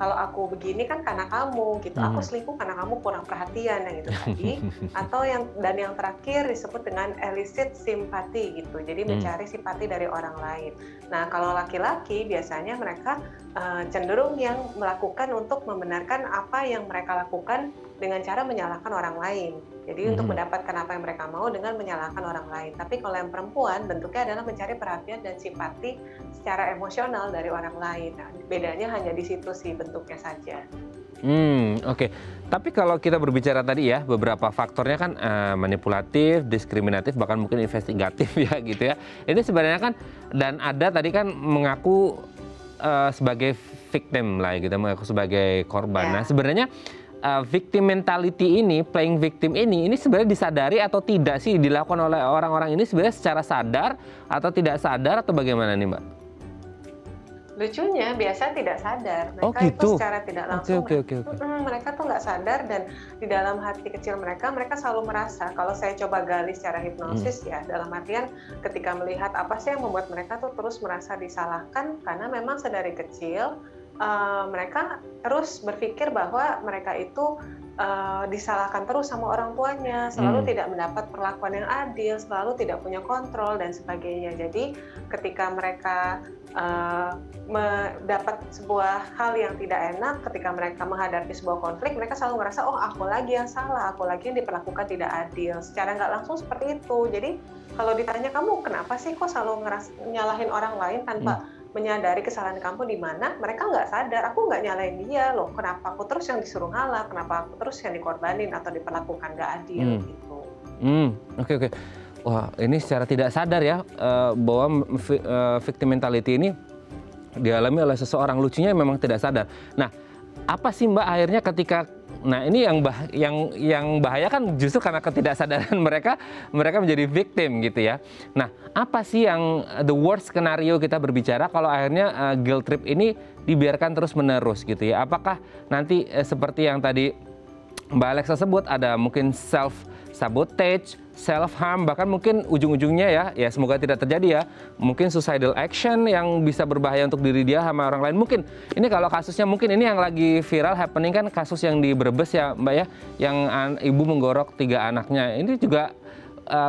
kalau aku begini kan karena kamu gitu. Aku selingkuh karena kamu kurang perhatian yang itu tadi. Atau yang terakhir disebut dengan elicit simpati gitu. Jadi mencari simpati dari orang lain. Nah, kalau laki-laki biasanya mereka cenderung yang melakukan untuk membenarkan apa yang mereka lakukan dengan cara menyalahkan orang lain. Jadi untuk mendapatkan apa yang mereka mau dengan menyalahkan orang lain. Tapi kalau yang perempuan bentuknya adalah mencari perhatian dan simpati secara emosional dari orang lain. Nah, bedanya hanya di situ sih bentuknya saja. Oke. Tapi kalau kita berbicara tadi ya, beberapa faktornya kan manipulatif, diskriminatif, bahkan mungkin investigatif ya gitu ya. Ini sebenarnya kan, dan ada tadi kan mengaku sebagai victim lah gitu, mengaku sebagai korban. Nah sebenarnya victim mentality ini, playing victim ini sebenarnya disadari atau tidak sih dilakukan oleh orang-orang ini sebenarnya secara sadar atau tidak sadar atau bagaimana nih Mbak? Lucunya biasa tidak sadar, mereka gitu? itu secara tidak langsung Oke. mereka tuh nggak sadar, dan di dalam hati kecil mereka selalu merasa, kalau saya coba gali secara hipnosis ya, dalam artian ketika melihat apa sih yang membuat mereka tuh terus merasa disalahkan, karena memang sedari kecil mereka terus berpikir bahwa mereka itu disalahkan terus sama orang tuanya, selalu tidak mendapat perlakuan yang adil, selalu tidak punya kontrol dan sebagainya. Jadi ketika mereka mendapat sebuah hal yang tidak enak, ketika mereka menghadapi sebuah konflik, mereka selalu merasa, oh aku lagi yang salah, aku lagi yang diperlakukan tidak adil. Secara nggak langsung seperti itu. Jadi kalau ditanya kamu kenapa sih kok selalu nyalahin orang lain tanpa menyadari kesalahan kamu di mana, mereka nggak sadar, aku nggak nyalain dia loh, kenapa aku terus yang disuruh ngalah, kenapa aku terus yang dikorbanin atau diperlakukan nggak adil gitu. Oke. Wah, ini secara tidak sadar ya, bahwa victim mentality ini dialami oleh seseorang. Lucunya memang tidak sadar. Nah, apa sih Mbak akhirnya ketika, nah ini yang bahaya kan justru karena ketidaksadaran mereka menjadi victim gitu ya. Nah, apa sih yang the worst scenario kita berbicara kalau akhirnya guilt trip ini dibiarkan terus menerus gitu ya? Apakah nanti seperti yang tadi Mbak Alexa sebut, ada mungkin self sabotage, self harm, bahkan mungkin ujung-ujungnya ya semoga tidak terjadi ya, mungkin suicidal action yang bisa berbahaya untuk diri dia sama orang lain. Mungkin ini kalau kasusnya, mungkin ini yang lagi viral happening kan kasus yang di Brebes ya Mbak ya, yang ibu menggorok 3 anaknya. Ini juga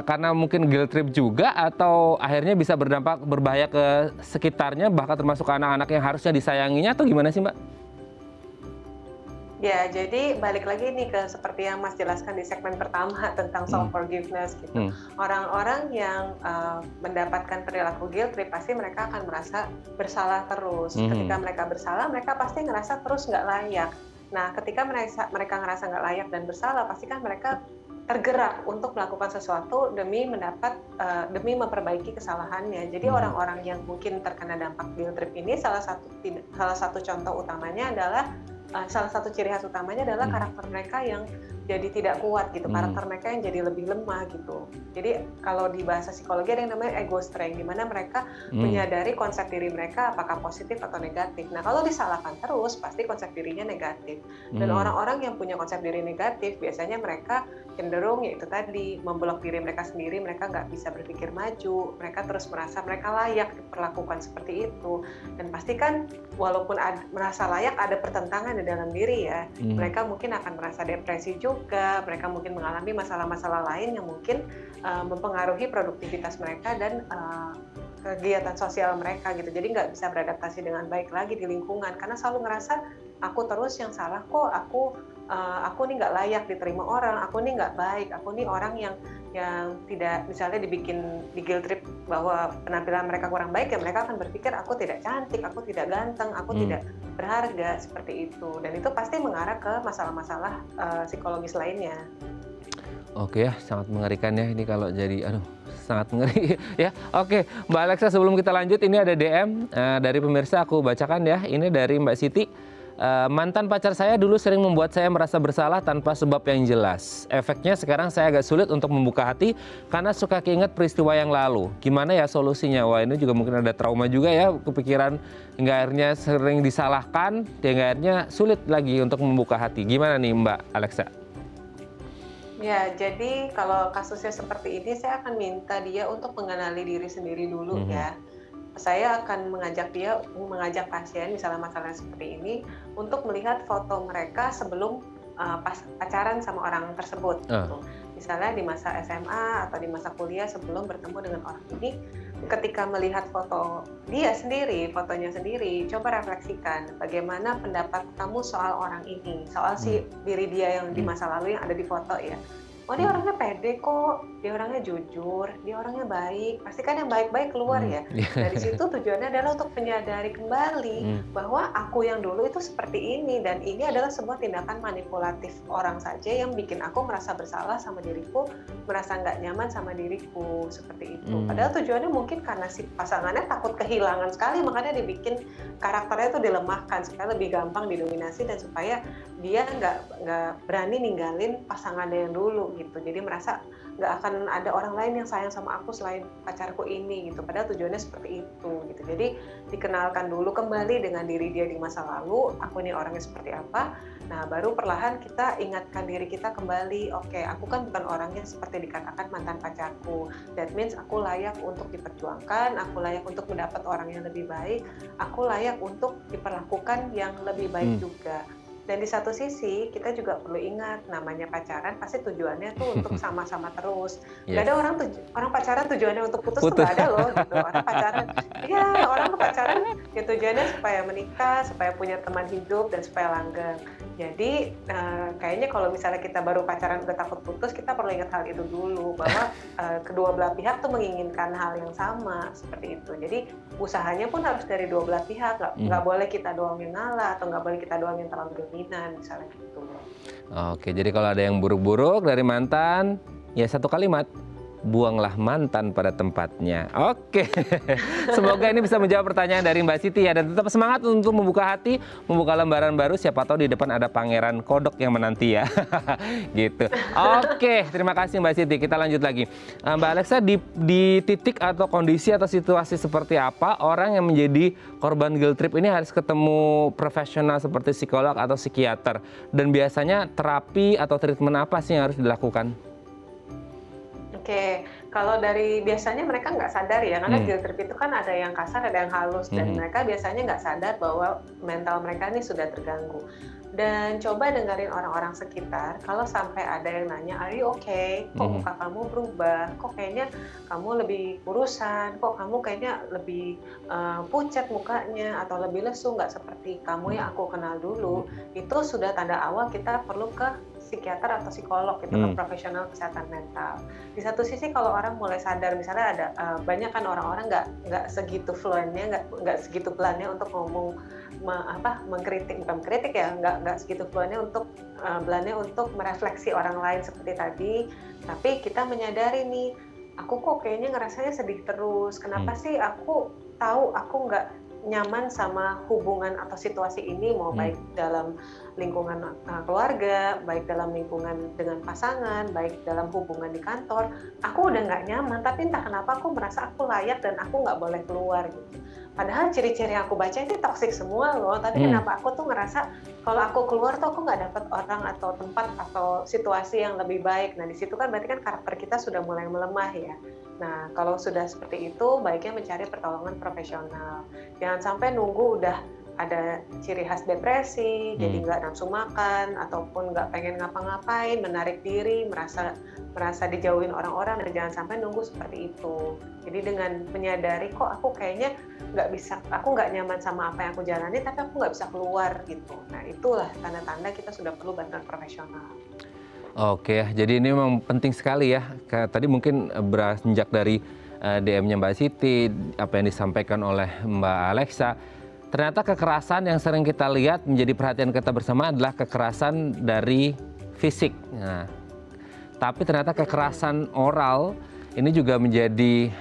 karena mungkin guilt trip juga, atau akhirnya bisa berdampak berbahaya ke sekitarnya, bahkan termasuk ke anak-anak yang harusnya disayanginya, atau gimana sih Mbak? Ya, jadi balik lagi nih ke seperti yang Mas jelaskan di segmen pertama tentang self forgiveness gitu. Orang-orang yang mendapatkan perilaku guilt trip pasti mereka akan merasa bersalah terus. Ketika mereka bersalah, mereka pasti ngerasa terus nggak layak. Nah, ketika mereka ngerasa nggak layak dan bersalah, pasti kan mereka tergerak untuk melakukan sesuatu demi memperbaiki kesalahannya. Jadi orang-orang yang mungkin terkena dampak guilt trip ini salah satu contoh utamanya adalah salah satu ciri khas utamanya adalah karakter mereka yang jadi tidak kuat gitu, karakter mereka yang jadi lebih lemah gitu. Jadi kalau di bahasa psikologi ada yang namanya ego strength, di mana mereka menyadari konsep diri mereka apakah positif atau negatif. Nah, kalau disalahkan terus pasti konsep dirinya negatif. Dan orang-orang yang punya konsep diri negatif biasanya mereka cenderung yaitu tadi memblok diri mereka sendiri, mereka nggak bisa berpikir maju, mereka terus merasa mereka layak diperlakukan seperti itu. Dan pastikan walaupun merasa layak ada pertentangan di dalam diri ya, mereka mungkin akan merasa depresi juga, mereka mungkin mengalami masalah-masalah lain yang mungkin mempengaruhi produktivitas mereka dan kegiatan sosial mereka gitu. Jadi nggak bisa beradaptasi dengan baik lagi di lingkungan karena selalu ngerasa aku terus yang salah kok, aku aku nih nggak layak diterima orang, aku nih nggak baik, aku nih orang yang tidak, misalnya dibikin di guilt trip bahwa penampilan mereka kurang baik, ya mereka akan berpikir aku tidak cantik, aku tidak ganteng, aku tidak berharga, seperti itu. Dan itu pasti mengarah ke masalah-masalah psikologis lainnya. Oke ya, sangat mengerikan ya ini kalau jadi, aduh, sangat mengeri ya. Oke, Mbak Alexa, sebelum kita lanjut, ini ada DM dari pemirsa, aku bacakan ya. Ini dari Mbak Siti. Mantan pacar saya dulu sering membuat saya merasa bersalah tanpa sebab yang jelas. Efeknya sekarang saya agak sulit untuk membuka hati karena suka keinget peristiwa yang lalu. Gimana ya solusinya? Wah, ini juga mungkin ada trauma juga ya, kepikiran hingga akhirnya sering disalahkan, hingga akhirnya sulit lagi untuk membuka hati. Gimana nih Mbak Alexa? Ya, jadi kalau kasusnya seperti ini, saya akan minta dia untuk mengenali diri sendiri dulu ya. Saya akan mengajak pasien, misalnya masalah seperti ini, untuk melihat foto mereka sebelum pas pacaran sama orang tersebut. Gitu. Misalnya di masa SMA atau di masa kuliah sebelum bertemu dengan orang ini, ketika melihat foto dia sendiri, fotonya sendiri, coba refleksikan bagaimana pendapat kamu soal orang ini, soal si diri dia yang di masa lalu yang ada di foto ya. Oh, dia orangnya pede kok, dia orangnya jujur, dia orangnya baik, pasti kan yang baik-baik keluar ya. Dari situ tujuannya adalah untuk menyadari kembali bahwa aku yang dulu itu seperti ini, dan ini adalah sebuah tindakan manipulatif orang saja yang bikin aku merasa bersalah sama diriku, merasa nggak nyaman sama diriku, seperti itu. Padahal tujuannya mungkin karena si pasangannya takut kehilangan sekali, makanya dibikin karakternya itu dilemahkan supaya lebih gampang didominasi dan supaya dia nggak berani ninggalin pasangannya yang dulu gitu. Jadi merasa nggak akan ada orang lain yang sayang sama aku selain pacarku ini gitu. Padahal tujuannya seperti itu gitu. Jadi dikenalkan dulu kembali dengan diri dia di masa lalu, aku ini orangnya seperti apa. Nah, baru perlahan kita ingatkan diri kita kembali, oke, aku kan bukan orangnya seperti dikatakan mantan pacarku. That means aku layak untuk diperjuangkan, aku layak untuk mendapat orang yang lebih baik, aku layak untuk diperlakukan yang lebih baik juga. Dan di satu sisi kita juga perlu ingat, namanya pacaran pasti tujuannya tuh untuk sama-sama terus. Gak ada orang pacaran tujuannya untuk putus. Tuh gak ada loh gitu. Orang pacaran, ya orang pacaran ya tujuannya supaya menikah, supaya punya teman hidup dan supaya langgeng. Jadi kayaknya kalau misalnya kita baru pacaran udah takut putus, kita perlu ingat hal itu dulu, bahwa kedua belah pihak tuh menginginkan hal yang sama seperti itu. Jadi usahanya pun harus dari dua belah pihak, nggak boleh kita doang yang ngalah atau nggak boleh kita doang yang terlalu dominan, misalnya gitu. Oke, jadi kalau ada yang buruk-buruk dari mantan, ya satu kalimat, buanglah mantan pada tempatnya. Oke, semoga ini bisa menjawab pertanyaan dari Mbak Siti ya. Dan tetap semangat untuk membuka hati, membuka lembaran baru. Siapa tahu di depan ada pangeran kodok yang menanti ya. Gitu. Oke, terima kasih Mbak Siti. Kita lanjut lagi. Mbak Alexa, di titik atau kondisi atau situasi seperti apa orang yang menjadi korban guilt trip ini harus ketemu profesional seperti psikolog atau psikiater? Dan biasanya terapi atau treatment apa sih yang harus dilakukan? Oke, kalau dari biasanya mereka nggak sadar ya, karena guilt trip itu kan ada yang kasar, ada yang halus, dan mereka biasanya nggak sadar bahwa mental mereka ini sudah terganggu. Dan coba dengerin orang-orang sekitar, kalau sampai ada yang nanya, are you okay? Kok muka kamu berubah? Kok kayaknya kamu lebih kurusan? Kok kamu kayaknya lebih pucat mukanya? Atau lebih lesu, nggak seperti kamu yang aku kenal dulu? Itu sudah tanda awal kita perlu ke psikiater atau psikolog gitu, ke profesional kesehatan mental. Di satu sisi kalau orang mulai sadar, misalnya ada banyak kan orang-orang nggak segitu fluentnya, nggak segitu pelannya untuk ngomong mengkritik, bukan mengkritik ya, nggak segitu fluentnya untuk pelannya untuk merefleksi orang lain seperti tadi. Tapi kita menyadari nih, aku kok kayaknya ngerasanya sedih terus. Kenapa sih aku tahu aku nggak nyaman sama hubungan atau situasi ini, mau baik dalam lingkungan keluarga, baik dalam lingkungan dengan pasangan, baik dalam hubungan di kantor, aku udah nggak nyaman, tapi entah kenapa aku merasa aku layak dan aku nggak boleh keluar gitu. Padahal ciri-ciri yang aku baca itu toksik semua loh, tapi kenapa aku tuh ngerasa kalau aku keluar tuh aku nggak dapat orang atau tempat atau situasi yang lebih baik. Nah di situ kan berarti kan karakter kita sudah mulai melemah ya. Nah kalau sudah seperti itu, baiknya mencari pertolongan profesional. Jangan sampai nunggu udah ada ciri khas depresi, jadi nggak nafsu makan, ataupun nggak pengen ngapa-ngapain, menarik diri, merasa dijauhin orang-orang, dan jangan sampai nunggu seperti itu. Jadi dengan menyadari kok aku kayaknya aku nggak nyaman sama apa yang aku jalani, tapi aku nggak bisa keluar gitu. Nah itulah tanda-tanda kita sudah perlu bantuan profesional. Oke, jadi ini memang penting sekali ya. Tadi mungkin beranjak dari DM-nya Mbak Siti, apa yang disampaikan oleh Mbak Alexa. Ternyata kekerasan yang sering kita lihat menjadi perhatian kita bersama adalah kekerasan dari fisik. Nah, tapi ternyata kekerasan oral ini juga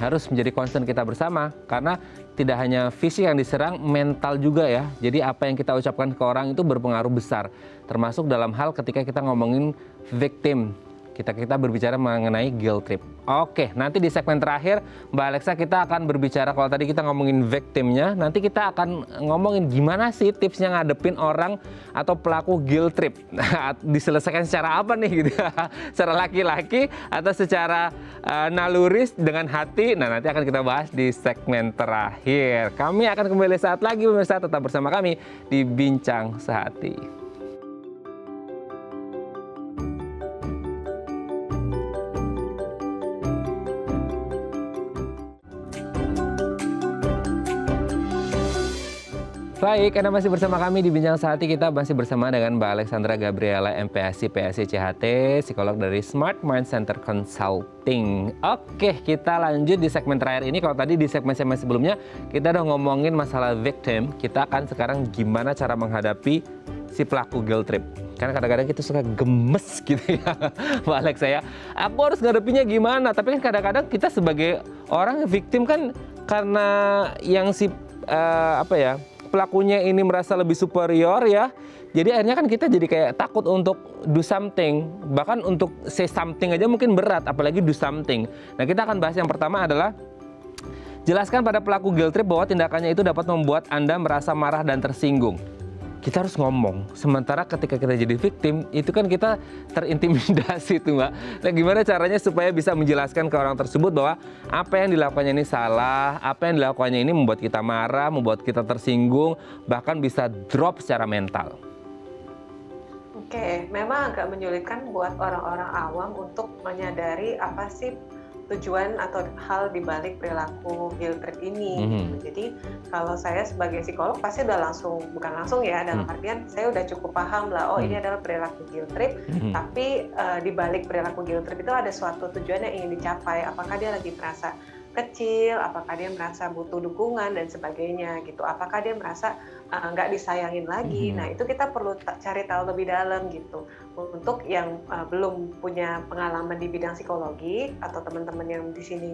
harus menjadi concern kita bersama, karena tidak hanya fisik yang diserang, mental juga ya. Jadi apa yang kita ucapkan ke orang itu berpengaruh besar, termasuk dalam hal ketika kita ngomongin victim. Kita berbicara mengenai guilt trip. Oke, nanti di segmen terakhir Mbak Alexa kita akan berbicara, kalau tadi kita ngomongin victimnya, nanti kita akan ngomongin gimana sih tipsnya ngadepin orang atau pelaku guilt trip. Diselesaikan secara apa nih gitu ya? Secara laki-laki atau secara naluris dengan hati? Nah, nanti akan kita bahas di segmen terakhir. Kami akan kembali saat lagi pemirsa, tetap bersama kami di Bincang Sehati. Baik, Anda masih bersama kami di Bincang Sehati. Kita masih bersama dengan Mbak Alexandra Gabriela, MPSI, PSI, CHT, psikolog dari Smart Mind Center Consulting. Oke, kita lanjut di segmen terakhir ini. Kalau tadi di segmen-segmen sebelumnya kita udah ngomongin masalah victim, kita akan sekarang gimana cara menghadapi si pelaku guilt trip. Karena kadang-kadang kita suka gemes gitu ya, Mbak Alexa ya. Aku harus ngadepinnya gimana? Tapi kan kadang-kadang kita sebagai orang victim kan, karena yang pelakunya ini merasa lebih superior ya. Jadi akhirnya kan kita jadi kayak takut untuk do something. Bahkan untuk say something aja mungkin berat, apalagi do something. Nah, kita akan bahas yang pertama adalah jelaskan pada pelaku guilt trip bahwa tindakannya itu dapat membuat Anda merasa marah dan tersinggung. Kita harus ngomong. Sementara ketika kita jadi victim, itu kan kita terintimidasi tuh Mbak. Nah, gimana caranya supaya bisa menjelaskan ke orang tersebut bahwa apa yang dilakukannya ini salah, apa yang dilakukannya ini membuat kita marah, membuat kita tersinggung, bahkan bisa drop secara mental. Oke, memang agak menyulitkan buat orang-orang awam untuk menyadari apa sih tujuan atau hal dibalik perilaku guilt trip ini. Jadi kalau saya sebagai psikolog pasti udah bukan langsung ya, dalam artian saya udah cukup paham lah, ini adalah perilaku guilt trip, tapi dibalik perilaku guilt trip itu ada suatu tujuan yang ingin dicapai. Apakah dia lagi merasa kecil, apakah dia merasa butuh dukungan dan sebagainya gitu, apakah dia merasa nggak disayangin lagi. Nah, itu kita perlu cari tahu lebih dalam gitu. Untuk yang belum punya pengalaman di bidang psikologi atau teman-teman yang di sini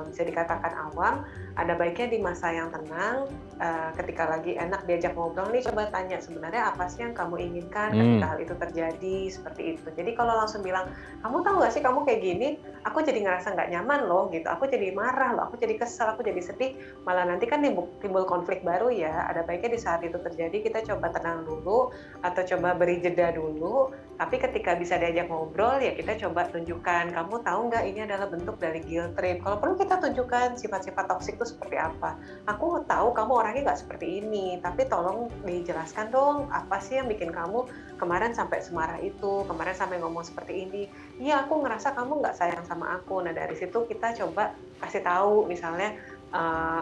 bisa dikatakan awam, ada baiknya di masa yang tenang, ketika lagi enak diajak ngobrol nih, coba tanya sebenarnya apa sih yang kamu inginkan ketika hal itu terjadi, seperti itu. Jadi kalau langsung bilang, kamu tahu nggak sih kamu kayak gini, aku jadi ngerasa nggak nyaman loh gitu, aku jadi marah loh, aku jadi kesel, aku jadi sedih, malah nanti kan timbul konflik baru ya. Ada baiknya di saat itu terjadi kita coba tenang dulu atau coba beri jeda dulu, tapi ketika bisa diajak ngobrol ya kita coba tunjukkan, kamu tahu nggak ini adalah bentuk dari guilt trip. Kalau perlu kita tunjukkan sifat-sifat toksik itu seperti apa. Aku tahu kamu orangnya nggak seperti ini, tapi tolong dijelaskan dong apa sih yang bikin kamu kemarin sampai semarah itu, kemarin sampai ngomong seperti ini. Iya, aku ngerasa kamu nggak sayang sama aku. Nah, dari situ kita coba kasih tahu, misalnya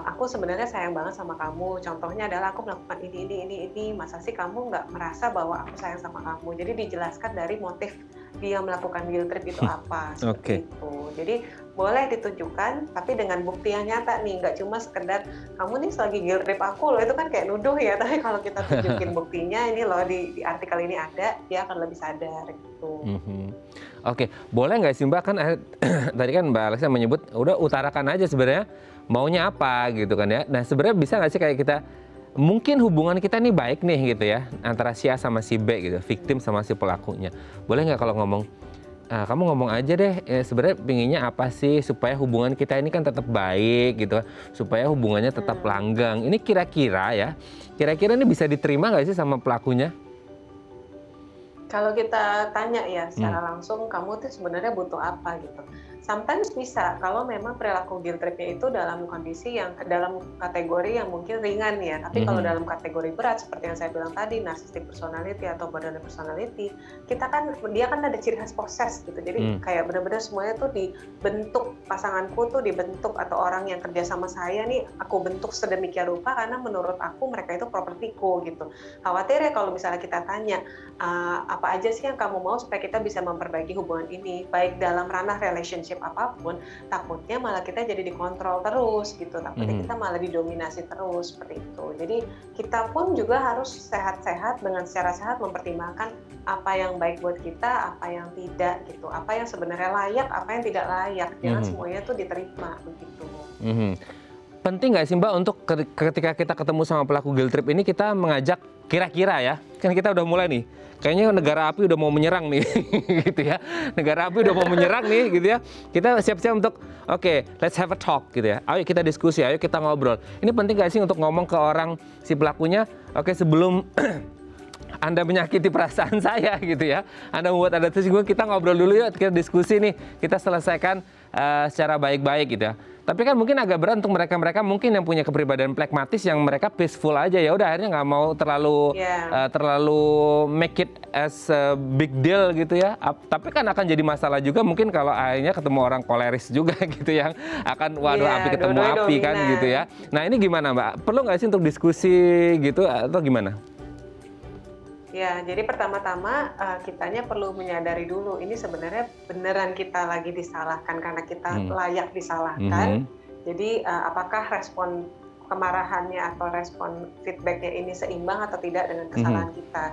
aku sebenarnya sayang banget sama kamu. Contohnya adalah aku melakukan ini. Masa sih kamu nggak merasa bahwa aku sayang sama kamu? Jadi dijelaskan dari motif dia melakukan guilt trip itu apa. Seperti itu. Jadi boleh ditunjukkan, tapi dengan bukti yang nyata nih, nggak cuma sekedar kamu nih lagi guilt trip aku loh, itu kan kayak nuduh ya. Tapi kalau kita tunjukin buktinya, ini loh di artikel ini ada, dia akan lebih sadar gitu. Oke, boleh nggak sih Mbak, kan tadi kan Mbak Alexa menyebut udah utarakan aja sebenarnya maunya apa gitu kan ya. Nah, sebenarnya bisa nggak sih kayak kita, mungkin hubungan kita nih baik nih gitu ya, antara si A sama si B gitu, victim sama si pelakunya. Boleh nggak kalau ngomong, kamu ngomong aja deh, sebenarnya pinginnya apa sih supaya hubungan kita ini kan tetap baik gitu, supaya hubungannya tetap langgeng. Ini kira-kira ini bisa diterima nggak sih sama pelakunya? Kalau kita tanya ya secara langsung, kamu tuh sebenarnya butuh apa gitu. Sometimes bisa kalau memang perilaku guilt trip-nya itu dalam kondisi yang dalam kategori yang mungkin ringan ya. Tapi kalau dalam kategori berat seperti yang saya bilang tadi, narcissistic personality atau borderline personality, dia kan ada ciri khas proses gitu. Jadi kayak benar-benar semuanya tuh dibentuk, pasanganku tuh dibentuk atau orang yang kerja sama saya nih aku bentuk sedemikian rupa karena menurut aku mereka itu propertiku gitu. Khawatir ya kalau misalnya kita tanya apa aja sih yang kamu mau supaya kita bisa memperbaiki hubungan ini, baik dalam ranah relationship apapun, takutnya malah kita jadi dikontrol terus gitu, takutnya kita malah didominasi terus seperti itu. Jadi kita pun juga harus sehat-sehat, dengan secara sehat mempertimbangkan apa yang baik buat kita, apa yang tidak gitu, apa yang sebenarnya layak, apa yang tidak layak, jangan semuanya tuh diterima begitu. Penting nggak sih Mbak untuk ketika kita ketemu sama pelaku guilt trip ini kita mengajak kira-kira ya, kan kita udah mulai nih, kayaknya negara api udah mau menyerang nih, gitu ya, negara api udah mau menyerang nih, gitu ya, kita siap-siap untuk oke, let's have a talk, gitu ya, ayo kita diskusi, ayo kita ngobrol. Ini penting nggak sih untuk ngomong ke orang si pelakunya, oke sebelum Anda menyakiti perasaan saya gitu ya, Anda membuat Anda tersinggung, kita ngobrol dulu yuk, kita diskusi nih, kita selesaikan secara baik-baik gitu ya. Tapi kan mungkin agak berat untuk mereka-mereka mungkin yang punya kepribadian pragmatis yang mereka peaceful aja, ya udah akhirnya nggak mau terlalu make it as a big deal gitu ya. Tapi kan akan jadi masalah juga mungkin kalau akhirnya ketemu orang koleris juga gitu yang akan waduh api ketemu api kan gitu ya. Nah ini gimana Mbak? Perlu nggak sih untuk diskusi gitu atau gimana? Ya, jadi pertama-tama kitanya perlu menyadari dulu ini sebenarnya beneran kita lagi disalahkan karena kita layak disalahkan. Jadi apakah respon kemarahannya atau respon feedbacknya ini seimbang atau tidak dengan kesalahan kita?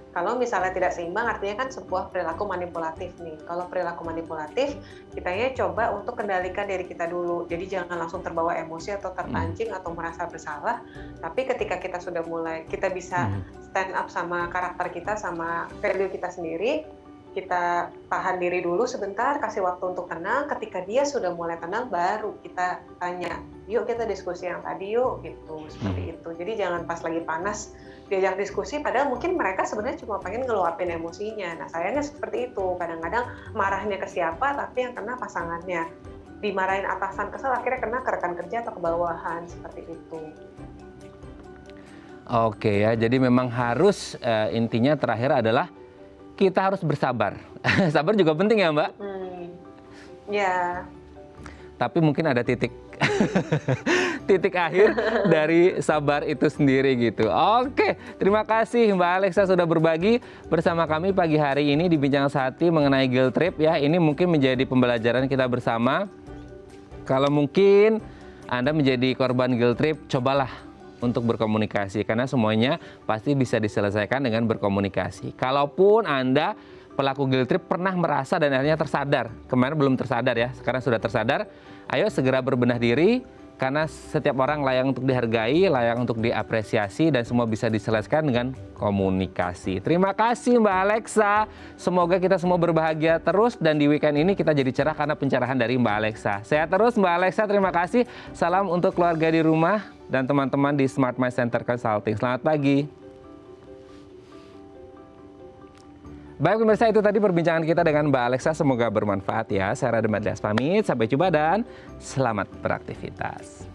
Kalau misalnya tidak seimbang artinya kan sebuah perilaku manipulatif nih. Kalau perilaku manipulatif, kitanya coba untuk kendalikan diri kita dulu. Jadi jangan langsung terbawa emosi atau terpancing atau merasa bersalah. Tapi ketika kita sudah mulai, kita bisa stand up sama karakter kita, sama value kita sendiri, kita tahan diri dulu sebentar, kasih waktu untuk tenang. Ketika dia sudah mulai tenang, baru kita tanya, yuk kita diskusi yang tadi yuk, gitu, seperti itu. Jadi jangan pas lagi panas diajak diskusi, padahal mungkin mereka sebenarnya cuma pengen ngeluapin emosinya. Nah sayangnya seperti itu, kadang-kadang marahnya ke siapa, tapi yang kena pasangannya. Dimarahin atasan kesel, akhirnya kena ke rekan kerja atau ke bawahan, seperti itu. Oke ya, jadi memang harus intinya terakhir adalah kita harus bersabar. Sabar juga penting ya Mbak? Ya. Tapi mungkin ada titik akhir dari sabar itu sendiri gitu. Oke, terima kasih Mbak Alexa sudah berbagi bersama kami pagi hari ini di Bincang Sehati mengenai guilt trip ya. Ini mungkin menjadi pembelajaran kita bersama. Kalau mungkin Anda menjadi korban guilt trip, cobalah untuk berkomunikasi karena semuanya pasti bisa diselesaikan dengan berkomunikasi. Kalaupun Anda pelaku guilt trip pernah merasa dan akhirnya tersadar, kemarin belum tersadar ya, sekarang sudah tersadar, ayo segera berbenah diri karena setiap orang layak untuk dihargai, layak untuk diapresiasi dan semua bisa diselesaikan dengan komunikasi. Terima kasih Mbak Alexa, semoga kita semua berbahagia terus dan di weekend ini kita jadi cerah karena pencerahan dari Mbak Alexa. Sehat terus Mbak Alexa, terima kasih. Salam untuk keluarga di rumah dan teman-teman di Smart Mind Center Consulting. Selamat pagi. Baik pemirsa, itu tadi perbincangan kita dengan Mbak Alexa, semoga bermanfaat ya. Saya Radha Madlias pamit, sampai jumpa dan selamat beraktivitas.